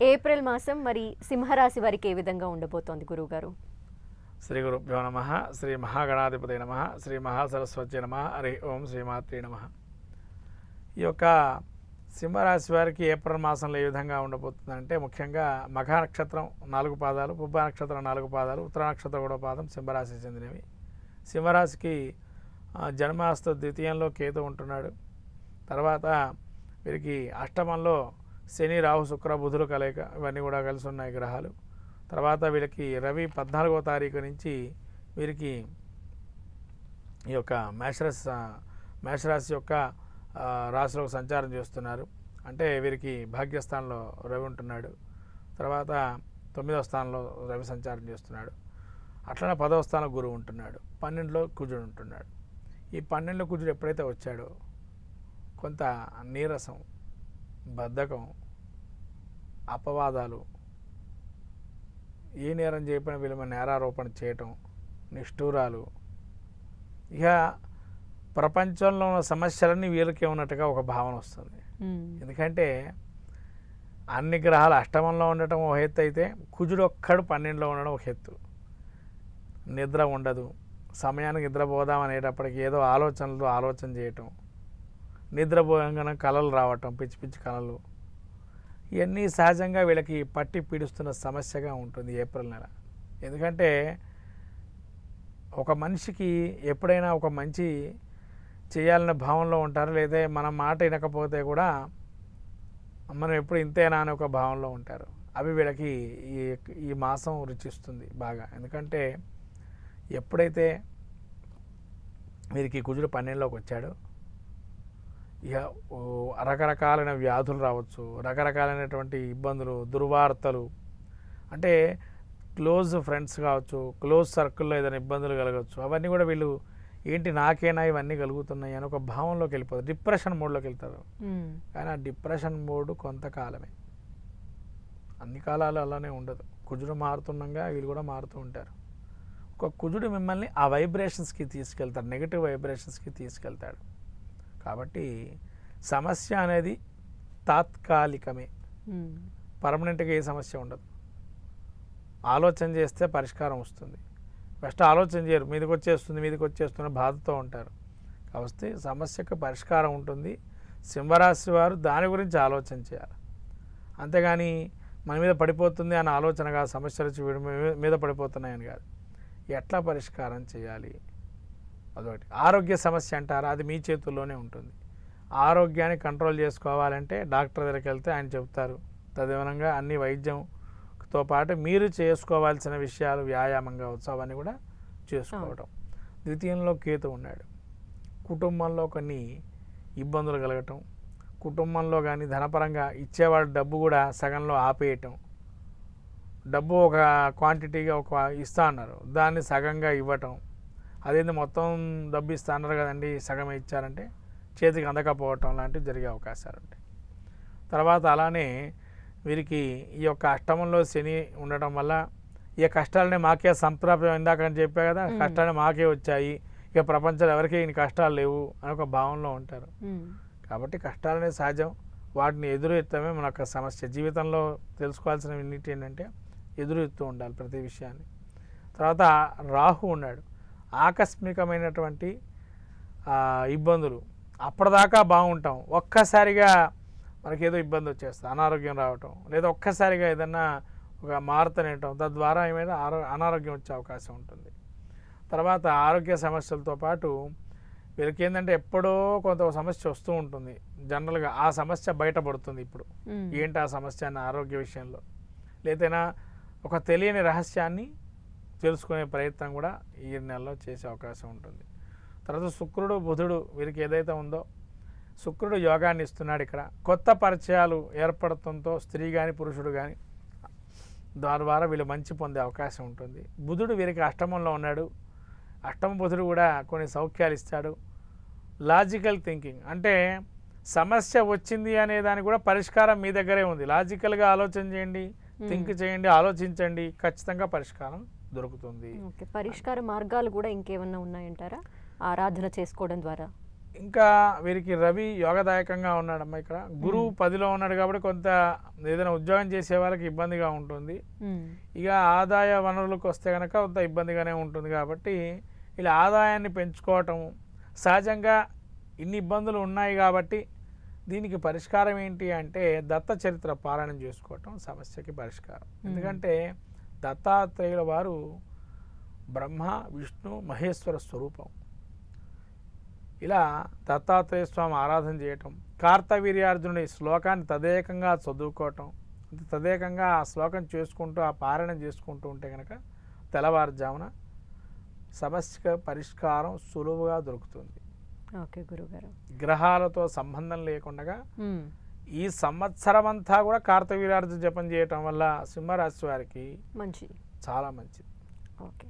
April మాసం మరి సింహరాశి వారికి ఏ విధంగా ఉండబోతోంది గురువుగారు? శ్రీ గురుభ్యో నమ. శ్రీ మహాగణాధిపతి నమ. శ్రీ మహాసరస్వతి నమ. హరి ఓం శ్రీమాత్రే నమ. ఈ యొక్క సింహరాశి వారికి ఏప్రిల్ మాసంలో ఏ విధంగా ఉండబోతుందంటే, ముఖ్యంగా మఖ నక్షత్రం 4 పాదాలు, పుబ్బ నక్షత్రం 4 పాదాలు, ఉత్తర నక్షత్రం 1 పాదం సింహరాశికి చెందినవి. సింహరాశికి జన్మాస్త ద్వితీయంలో కేతు ఉంటున్నాడు. తర్వాత వీరికి అష్టమంలో శని, రాహు, శుక్ర, బుధులు కలయిక, ఇవన్నీ కూడా కలిసి ఉన్నాయి గ్రహాలు. తర్వాత వీళ్ళకి రవి 14వ తారీఖు నుంచి వీరికి ఈ యొక్క మేషరాశి యొక్క రాశిలోకి సంచారం చేస్తున్నారు. అంటే వీరికి భాగ్యస్థానంలో రవి ఉంటున్నాడు. తర్వాత 9వ స్థానంలో రవి సంచారం చేస్తున్నాడు. అట్లనే 10వ స్థానంలో గురువు ఉంటున్నాడు. 12లో కుజుడు ఉంటున్నాడు. ఈ 12లో కుజుడు ఎప్పుడైతే వచ్చాడో కొంత నీరసం, బద్ధకం, అపవాదాలు, ఏ నేరం చేయకపోయినా వీళ్ళ మీద నేరారోపణ చేయటం, నిష్ఠూరాలు, ఇక ప్రపంచంలో ఉన్న సమస్యలన్నీ వీళ్ళకే ఉన్నట్టుగా ఒక భావన వస్తుంది. ఎందుకంటే అన్ని గ్రహాలు అష్టమంలో ఉండటం ఒక ఎత్తు అయితే, కుజుడు ఒక్కడు 12లో ఉండడం ఒక ఎత్తు. నిద్ర ఉండదు, సమయానికి నిద్రపోదాం అనేటప్పటికి ఏదో ఆలోచన చేయటం, నిద్రపోగానే కలలు రావటం, పిచ్చి పిచ్చి కలలు, ఇవన్నీ సహజంగా వీళ్ళకి పట్టి పీడిస్తున్న సమస్యగా ఉంటుంది ఏప్రిల్ నెల. ఎందుకంటే ఒక మనిషికి ఎప్పుడైనా ఒక మంచి చేయాలనే భావంలో ఉంటారు, లేదా మన మాట వినకపోతే కూడా మనం ఎప్పుడు ఇంతేనా అనే ఒక భావంలో ఉంటారు. అవి వీళ్ళకి ఈ మాసం రుచిస్తుంది బాగా. ఎందుకంటే ఎప్పుడైతే వీరికి కుజుడు 12లోకి వచ్చాడో, ఇక రకరకాలైన వ్యాధులు రావచ్చు, రకరకాలైనటువంటి ఇబ్బందులు, దుర్వార్తలు, అంటే క్లోజ్ ఫ్రెండ్స్ కావచ్చు, క్లోజ్ సర్కిల్లో ఏదైనా ఇబ్బందులు కలగవచ్చు. అవన్నీ కూడా వీళ్ళు ఏంటి నాకేనా ఇవన్నీ కలుగుతున్నాయి అని ఒక భావంలోకి వెళ్ళిపోతారు, డిప్రెషన్ మోడ్లోకి వెళ్తారు. కానీ ఆ డిప్రెషన్ మోడ్ కొంతకాలమే, అన్ని కాలాలు అలానే ఉండదు. కుజుడు మారుతుండగా వీళ్ళు కూడా మారుతూ ఉంటారు. ఒక కుజుడు మిమ్మల్ని ఆ వైబ్రేషన్స్కి తీసుకెళ్తాడు, నెగిటివ్ వైబ్రేషన్స్కి తీసుకెళ్తాడు. కాబట్టి సమస్య అనేది తాత్కాలికమే, పర్మనెంట్గా ఏ సమస్య ఉండదు. ఆలోచన చేస్తే పరిష్కారం వస్తుంది. ఫస్ట్ ఆలోచన చేయరు, మీదకి వచ్చేస్తున్న బాధతో ఉంటారు. కాబట్టి సమస్యకు పరిష్కారం ఉంటుంది. సింహరాశి వారు దాని గురించి ఆలోచన చేయాలి. అంతేగాని మన మీద పడిపోతుంది అన్న ఆలోచనగా సమస్యలు వచ్చి మీద పడిపోతున్నాయని కాదు. ఎట్లా పరిష్కారం చేయాలి అదొకటి. ఆరోగ్య సమస్య అంటారా, అది మీ చేతుల్లోనే ఉంటుంది. ఆరోగ్యాన్ని కంట్రోల్ చేసుకోవాలంటే డాక్టర్ దగ్గరికి వెళ్తే ఆయన చెప్తారు. తదనుగుణంగా అన్ని వైద్యంతో పాటు మీరు చేసుకోవాల్సిన విషయాలు, వ్యాయామం కావచ్చు, అవన్నీ కూడా చేసుకోవడం. ద్వితీయంలో కేతు ఉన్నాడు. కుటుంబంలో కొన్ని ఇబ్బందులు కలగటం, కుటుంబంలో కానీ ధనపరంగా ఇచ్చేవాళ్ళ డబ్బు కూడా సగంలో ఆపేయటం, డబ్బు ఒక క్వాంటిటీగా ఇస్తా అన్నారు, దాన్ని సగంగా ఇవ్వటం, అదేంటి మొత్తం డబ్బు ఇస్తా అన్నారు కదండి సగమే ఇచ్చారంటే చేతికి అందకపోవటం లాంటివి జరిగే అవకాశాలు ఉంటాయి. తర్వాత అలానే వీరికి ఈ యొక్క అష్టమంలో శని ఉండటం వల్ల ఈ కష్టాలనే మాకే సంప్రాప్యం, ఇందాక అని చెప్పా కదా, కష్టాలు మాకే వచ్చాయి, ఇక ప్రపంచంలో ఎవరికి ఇన్ని కష్టాలు లేవు అని ఒక భావంలో ఉంటారు. కాబట్టి కష్టాలనే సహజం, వాటిని ఎదురెత్తమే మన యొక్క సమస్య. జీవితంలో తెలుసుకోవాల్సిన ఇన్నిటి ఏంటంటే ఎదురెత్తూ ఉండాలి ప్రతి విషయాన్ని. తర్వాత రాహు ఉన్నాడు. ఆకస్మికమైనటువంటి ఇబ్బందులు, అప్పటిదాకా బాగుంటాం, ఒక్కసారిగా మనకేదో ఇబ్బంది వచ్చేస్తుంది, అనారోగ్యం రావటం, లేదా ఒక్కసారిగా ఏదన్నా ఒక మారుతనేయటం, తద్వారా ఏమైనా అనారోగ్యం వచ్చే అవకాశం ఉంటుంది. తర్వాత ఆరోగ్య సమస్యలతో పాటు వీళ్ళకి ఏంటంటే ఎప్పుడో కొంత సమస్య వస్తూ ఉంటుంది. జనరల్గా ఆ సమస్య బయటపడుతుంది. ఇప్పుడు ఏంటి ఆ సమస్య అన్న ఆరోగ్య విషయంలో, లేదైనా ఒక తెలియని రహస్యాన్ని తెలుసుకునే ప్రయత్నం కూడా ఈ నెలలో చేసే అవకాశం ఉంటుంది. తర్వాత శుక్రుడు, బుధుడు వీరికి ఏదైతే ఉందో, శుక్రుడు యోగాన్ని ఇస్తున్నాడు. ఇక్కడ కొత్త పరిచయాలు ఏర్పడటంతో స్త్రీ కానీ పురుషుడు కానీ దాని ద్వారా వీళ్ళు మంచి పొందే అవకాశం ఉంటుంది. బుధుడు వీరికి అష్టమంలో ఉన్నాడు. అష్టమ బుధుడు కూడా కొన్ని సౌఖ్యాలు ఇస్తాడు. లాజికల్ థింకింగ్, అంటే సమస్య వచ్చింది అనే దానికి కూడా పరిష్కారం మీ దగ్గరే ఉంది. లాజికల్గా ఆలోచన చేయండి, థింక్ చేయండి, ఆలోచించండి, ఖచ్చితంగా పరిష్కారం దొరుకుతుంది. పరిష్కార మార్గాలు కూడా ఇంకేమన్నా ఉన్నాయంటారా ఆరాధన చేసుకోవడం ద్వారా? ఇంకా వీరికి రవి యోగదాయకంగా ఉన్నాడమ్మా. ఇక్కడ గురువు 10లో ఉన్నాడు కాబట్టి కొంత ఏదైనా ఉద్యోగం చేసే వాళ్ళకి ఇబ్బందిగా ఉంటుంది. ఇక ఆదాయ వనరులకు వస్తే కనుక కొంత ఇబ్బందిగానే ఉంటుంది. కాబట్టి ఇలా ఆదాయాన్ని పెంచుకోవటం సహజంగా ఇన్ని ఇబ్బందులు ఉన్నాయి. కాబట్టి దీనికి పరిష్కారం ఏంటి అంటే దత్త చరిత్ర పారాయణం చేసుకోవటం సమస్యకి పరిష్కారం. ఎందుకంటే దత్తాత్రేయుల వారు బ్రహ్మ విష్ణు మహేశ్వర స్వరూపం. ఇలా దత్తాత్రేయ స్వామి ఆరాధన చేయటం, కార్తవీర్యార్జునుడి శ్లోకాన్ని తదేకంగా చదువుకోవటం, తదేకంగా ఆ శ్లోకం చేసుకుంటూ ఆ పారాయణం చేసుకుంటూ ఉంటే కనుక తెల్లవారుజామున సమస్య పరిష్కారం సులువుగా దొరుకుతుంది. ఓకే గురుగారు. గ్రహాలతో సంబంధం లేకుండా ఈ సంవత్సరం అంతా కూడా కార్తవీర్యార్జున జపం చేయటం వల్ల సింహరాశి వారికి మంచిది, చాలా మంచిది. ఓకే.